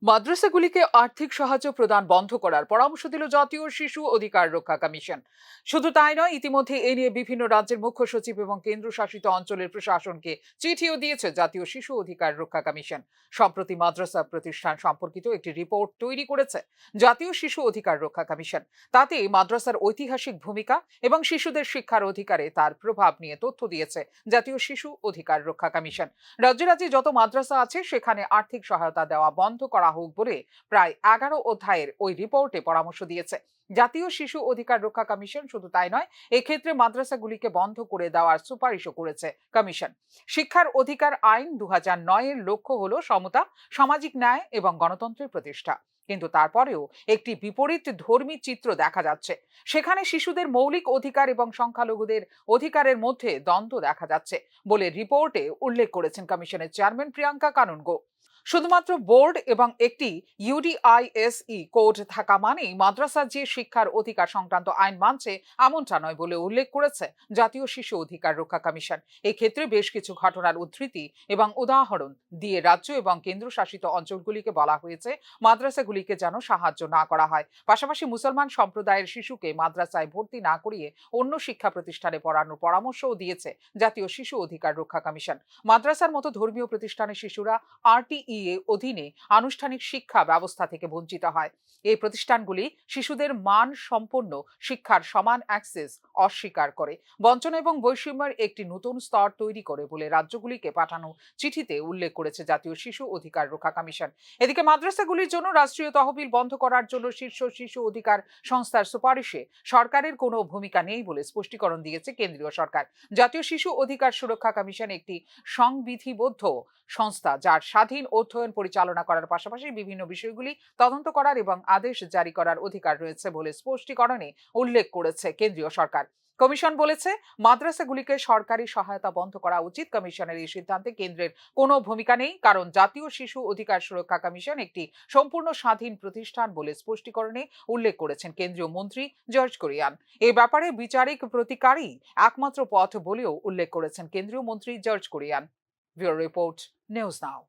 মাদ্রাসাগুলিকে আর্থিক সাহায্য প্রদান বন্ধ করার পরামর্শ দিল জাতীয় শিশু অধিকার রক্ষা কমিশন। শুধু তাই নয়, ইতিমধ্যে এ নিয়ে বিভিন্ন রাজ্যের মুখ্য সচিব এবং কেন্দ্রশাসিত অঞ্চলের প্রশাসনকে চিঠিও দিয়েছে জাতীয় শিশু অধিকার রক্ষা কমিশন। সম্প্রতি মাদ্রাসা প্রতিষ্ঠান সম্পর্কিত একটি রিপোর্ট তৈরি করেছে জাতীয় শিশু অধিকার রক্ষা কমিশন। তাতে মাদ্রাসার ঐতিহাসিক ভূমিকা এবং শিশুদের শিক্ষার অধিকারে তার প্রভাব নিয়ে তথ্য দিয়েছে জাতীয় শিশু অধিকার রক্ষা কমিশন। রাজ্যে রাজ্যে যত মাদ্রাসা আছে সেখানে আর্থিক সহায়তা দেওয়া বন্ধ করা হোক বলে প্রায় 11 অধ্যায়ের ওই রিপোর্টে পরামর্শ দিয়েছে জাতীয় শিশু অধিকার রক্ষা কমিশন। শুধু তাই নয়, এক্ষেত্রে মাদ্রাসাগুলিকে বন্ধ করে দেওয়ার সুপারিশও করেছে কমিশন। শিক্ষার অধিকার আইন 2009 এর লক্ষ্য হলো সমতা, সামাজিক ন্যায় এবং গণতন্ত্রের প্রতিষ্ঠা। কিন্তু তারপরেও একটি বিপরীত ধর্মী চিত্র দেখা যাচ্ছে। সেখানে শিশুদের মৌলিক অধিকার এবং সংখ্যালঘুদের অধিকারের মধ্যে দ্বন্দ্ব দেখা যাচ্ছে বলে রিপোর্টে উল্লেখ করেছেন কমিশনের চেয়ারম্যান প্রিয়াঙ্কা কানুনগো। শুধুমাত্র বোর্ড এবং একটি ইউডিআইএসই কোড থাকা মানেই মাদ্রাসা যে শিক্ষার অধিকার সংক্রান্ত আইন মানছে এমনটা নয় বলে উল্লেখ করেছে জাতীয় শিশু অধিকার রক্ষা কমিশন। এক্ষেত্রে বেশ কিছু ঘটনার উদ্ধৃতি এবং উদাহরণ দিয়ে রাজ্য এবং কেন্দ্রশাসিত অঞ্চলগুলিকে বলা হয়েছে মাদ্রাসাগুলিকে যেন সাহায্য না করা হয়। পাশাপাশি মুসলমান সম্প্রদায়ের শিশুকে মাদ্রাসায় ভর্তি না করিয়ে অন্য শিক্ষা প্রতিষ্ঠানে পড়ানোর পরামর্শও দিয়েছে জাতীয় শিশু অধিকার রক্ষা কমিশন। মাদ্রাসার মতো ধর্মীয় প্রতিষ্ঠানের শিশুরা আরটিই অধীনে আনুষ্ঠানিক শিক্ষা ব্যবস্থা থেকে বঞ্চিত হয়। এই প্রতিষ্ঠানগুলি শিশুদের মান সম্পন্ন শিক্ষার সমান অ্যাক্সেস অস্বীকার করে, বঞ্চনা এবং বৈষম্যের একটি নতুন স্তর তৈরি করে বলে রাজ্যগুলিকে পাঠানো চিঠিতে উল্লেখ করেছে জাতীয় শিশু অধিকার রক্ষা কমিশন। এদিকে মাদ্রাসাগুলির জন্য রাষ্ট্রীয় তহবিল বন্ধ করার জন্য শীর্ষ শিশু অধিকার সংস্থার সুপারিশে সরকারের কোনো ভূমিকা নেই বলে স্পষ্টীকরণ দিয়েছে কেন্দ্রীয় সরকার। জাতীয় শিশু অধিকার সুরক্ষা কমিশন একটি সংবিধিবদ্ধ সংস্থা, যার স্বাধীন অধ্যয়ন পরিচালনা করার পাশাপাশি বিভিন্ন বিষয়গুলি তদন্ত করার এবং আদেশ জারি করার অধিকার রয়েছে বলে স্পষ্টীকরণে উল্লেখ করেছে কেন্দ্রীয় সরকার। কমিশন বলেছে, মাদ্রাসাগুলিকে সরকারি সহায়তা বন্ধ করা উচিত। কমিশনের এই সিদ্ধান্তে কেন্দ্রের কোনো ভূমিকা নেই, কারণ জাতীয় শিশু অধিকার সুরক্ষা কমিশন একটি সম্পূর্ণ স্বাধীন প্রতিষ্ঠান বলে স্পষ্টীকরণে উল্লেখ করেছেন কেন্দ্রীয় মন্ত্রী জর্জ কুরিয়ান। এ ব্যাপারে বিচারিক প্রতিকারই একমাত্র পথ বলেও উল্লেখ করেছেন কেন্দ্রীয় মন্ত্রী George Kurian. Bureau report, news now.